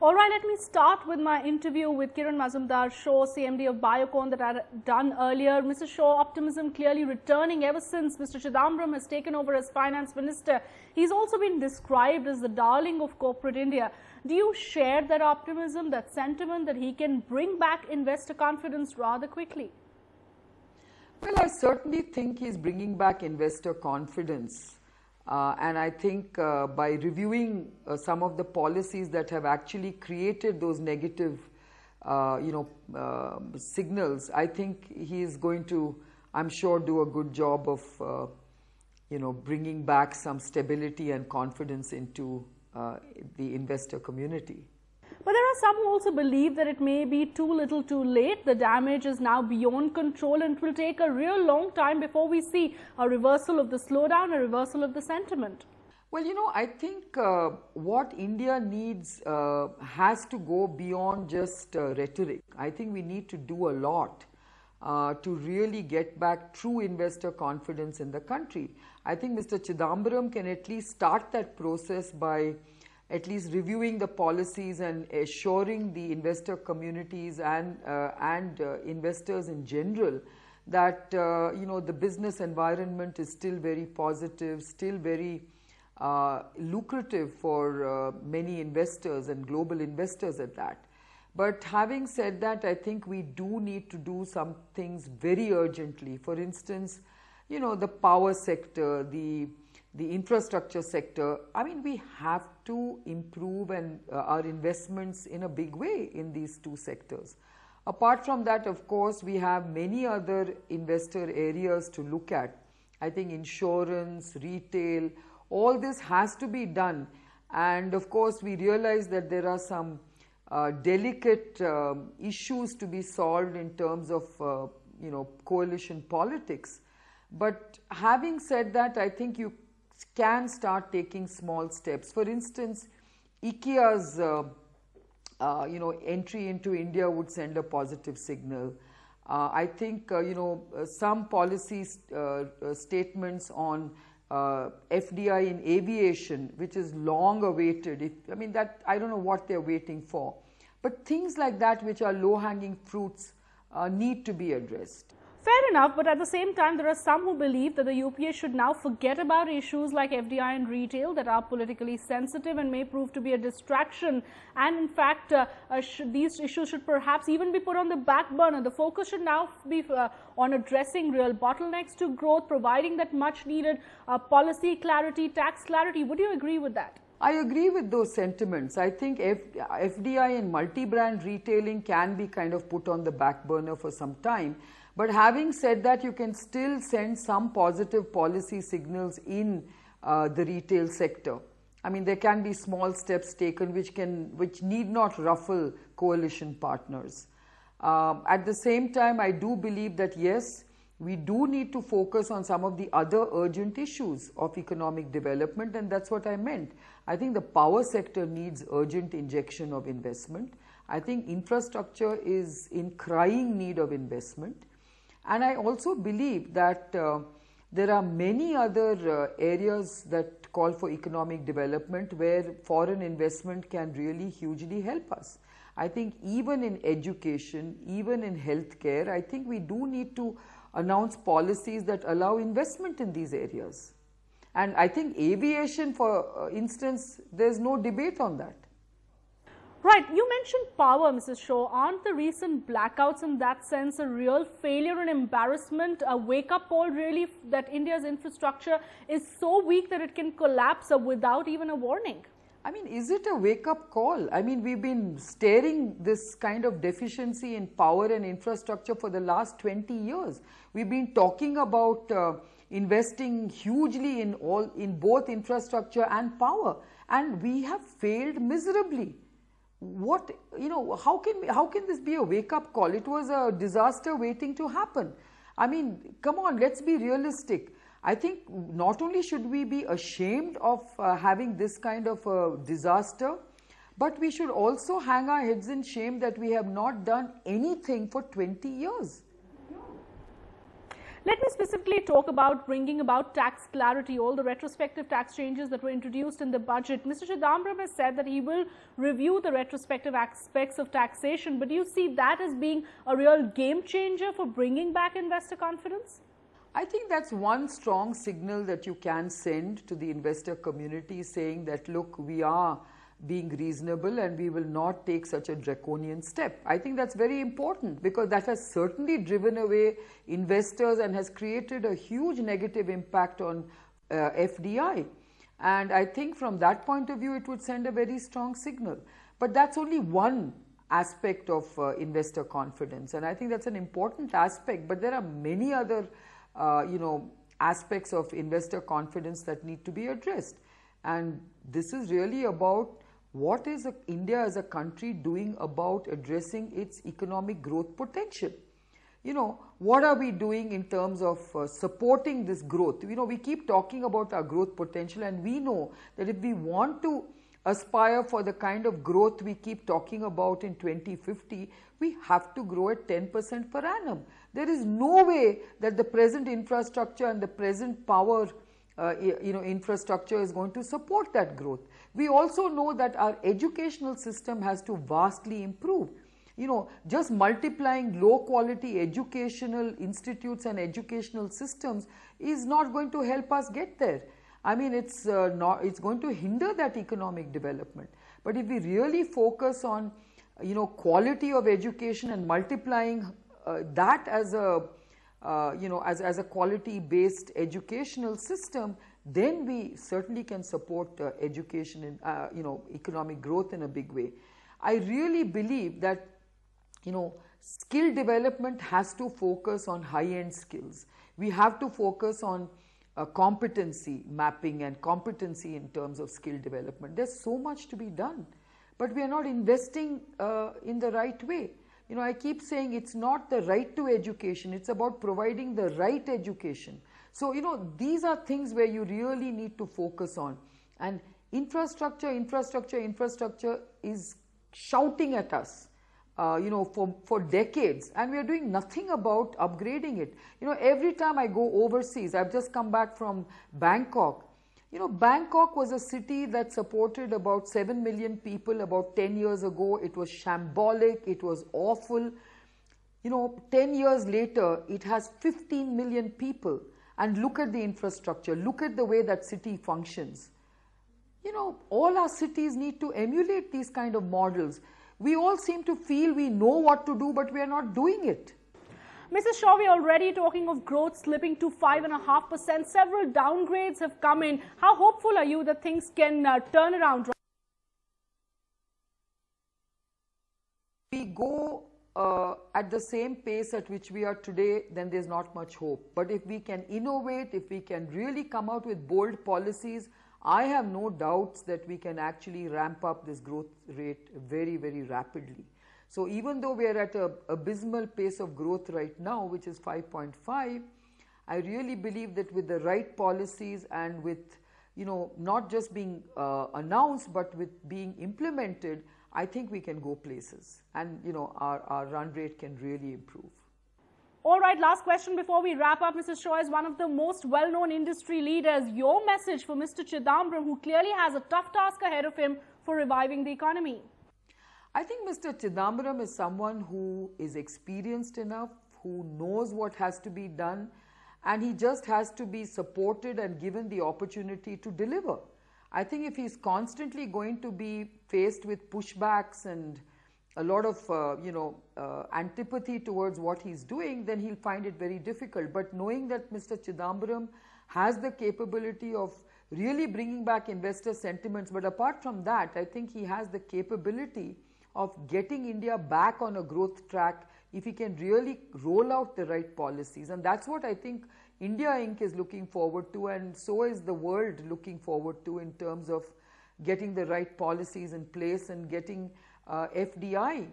All right, let me start with my interview with Kiran Mazumdar Shaw, CMD of Biocon, that I had done earlier. Mr. Shaw, optimism clearly returning ever since Mr. Chidambaram has taken over as finance minister. He's also been described as the darling of corporate India. Do you share that optimism, that sentiment that he can bring back investor confidence rather quickly? Well, I certainly think he's bringing back investor confidence. And I think by reviewing some of the policies that have actually created those negative, signals, I think he is going to, I'm sure, do a good job of, bringing back some stability and confidence into the investor community. But there are some who also believe that it may be too little too late. The damage is now beyond control and it will take a real long time before we see a reversal of the slowdown, a reversal of the sentiment. Well, I think what India needs has to go beyond just rhetoric. I think we need to do a lot to really get back true investor confidence in the country. I think Mr. Chidambaram can at least start that process by at least reviewing the policies and assuring the investor communities and investors in general that the business environment is still very positive, still very lucrative for many investors and global investors at that. But having said that, I think we do need to do some things very urgently. For instance, the power sector, the infrastructure sector. I mean, we have to improve our investments in a big way in these two sectors. Apart from that, of course, we have many other investor areas to look at. I think insurance, retail, all this has to be done. And of course, we realize that there are some delicate issues to be solved in terms of, coalition politics. But having said that, I think you can start taking small steps. For instance, IKEA's entry into India would send a positive signal. I think some policy statements on FDI in aviation, which is long awaited. I don't know what they're waiting for. But things like that, which are low-hanging fruits, need to be addressed. Fair enough, but at the same time, there are some who believe that the UPA should now forget about issues like FDI and retail that are politically sensitive and may prove to be a distraction. And in fact, these issues should perhaps even be put on the back burner. The focus should now be on addressing real bottlenecks to growth, providing that much needed policy clarity, tax clarity. Would you agree with that? I agree with those sentiments. I think FDI and multi-brand retailing can be kind of put on the back burner for some time. But having said that, you can still send some positive policy signals in the retail sector. I mean, there can be small steps taken which need not ruffle coalition partners. At the same time, I do believe that yes, we do need to focus on some of the other urgent issues of economic development, and that's what I meant. I think the power sector needs urgent injection of investment. I think infrastructure is in crying need of investment. And I also believe that there are many other areas that call for economic development where foreign investment can really hugely help us. I think even in education, even in healthcare, I think we do need to announce policies that allow investment in these areas. And I think aviation, for instance, there's no debate on that. Right, you mentioned power, Mrs. Shaw. Aren't the recent blackouts in that sense a real failure and embarrassment, a wake-up call really that India's infrastructure is so weak that it can collapse without even a warning? I mean, is it a wake-up call? I mean, we've been staring this kind of deficiency in power and infrastructure for the last 20 years. We've been talking about investing hugely in both infrastructure and power, and we have failed miserably. How can this be a wake-up call? It was a disaster waiting to happen. I mean, come on, let's be realistic. I think not only should we be ashamed of having this kind of a disaster, but we should also hang our heads in shame that we have not done anything for 20 years. Let me specifically talk about bringing about tax clarity, all the retrospective tax changes that were introduced in the budget. Mr. Chidambaram has said that he will review the retrospective aspects of taxation, but do you see that as being a real game changer for bringing back investor confidence? I think that's one strong signal that you can send to the investor community, saying that, look, we are being reasonable and we will not take such a draconian step. I think that's very important, because that has certainly driven away investors and has created a huge negative impact on FDI. And I think from that point of view, it would send a very strong signal. But that's only one aspect of investor confidence. And I think that's an important aspect. But there are many other, aspects of investor confidence that need to be addressed. And this is really about what is India as a country doing about addressing its economic growth potential. What are we doing in terms of supporting this growth? We keep talking about our growth potential, and we know that if we want to aspire for the kind of growth we keep talking about in 2050, we have to grow at 10% per annum. There is no way that the present infrastructure and the present power infrastructure is going to support that growth. We also know that our educational system has to vastly improve. Just multiplying low quality educational institutes and educational systems is not going to help us get there. I mean, it's going to hinder that economic development. But if we really focus on, quality of education and multiplying that as a as a quality-based educational system, then we certainly can support education and economic growth in a big way. I really believe that skill development has to focus on high-end skills. We have to focus on competency mapping and competency in terms of skill development. There's so much to be done, but we are not investing in the right way. I keep saying it's not the right to education, it's about providing the right education. So, these are things where you really need to focus on. And infrastructure is shouting at us, for decades, and we are doing nothing about upgrading it. Every time I go overseas, I've just come back from Bangkok. Bangkok was a city that supported about 7 million people about 10 years ago. It was shambolic, it was awful. 10 years later, it has 15 million people. And look at the infrastructure, look at the way that city functions. All our cities need to emulate these kind of models. We all seem to feel we know what to do, but we are not doing it. Mrs. Shaw, we are already talking of growth slipping to 5.5%. Several downgrades have come in. How hopeful are you that things can turn around? We go at the same pace at which we are today, then there's not much hope. But if we can innovate, if we can really come out with bold policies, I have no doubts that we can actually ramp up this growth rate very, very rapidly. So even though we are at an abysmal pace of growth right now, which is 5.5, I really believe that with the right policies and with, not just being announced, but with being implemented, I think we can go places, and, our run rate can really improve. All right, last question before we wrap up. Mrs. Shaw is one of the most well-known industry leaders. Your message for Mr. Chidambaram, who clearly has a tough task ahead of him for reviving the economy. I think Mr. Chidambaram is someone who is experienced enough, who knows what has to be done, and he just has to be supported and given the opportunity to deliver. I think if he's constantly going to be faced with pushbacks and a lot of, antipathy towards what he's doing, then he'll find it very difficult. But knowing that Mr. Chidambaram has the capability of really bringing back investor sentiments, but apart from that, I think he has the capability of getting India back on a growth track if he can really roll out the right policies. And that's what I think India Inc. is looking forward to, and so is the world looking forward to, in terms of getting the right policies in place and getting FDI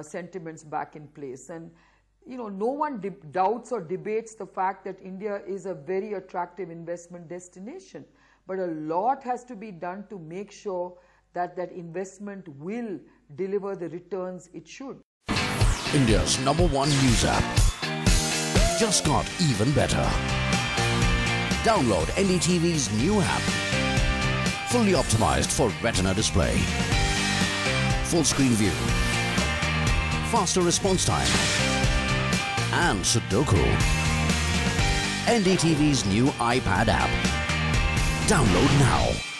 sentiments back in place. And no one doubts or debates the fact that India is a very attractive investment destination, but a lot has to be done to make sure that that investment will deliver the returns it should. India's #1 news app. just got even better. Download NDTV's new app. Fully optimized for retina display. Full screen view. Faster response time. And Sudoku. NDTV's new iPad app. Download now.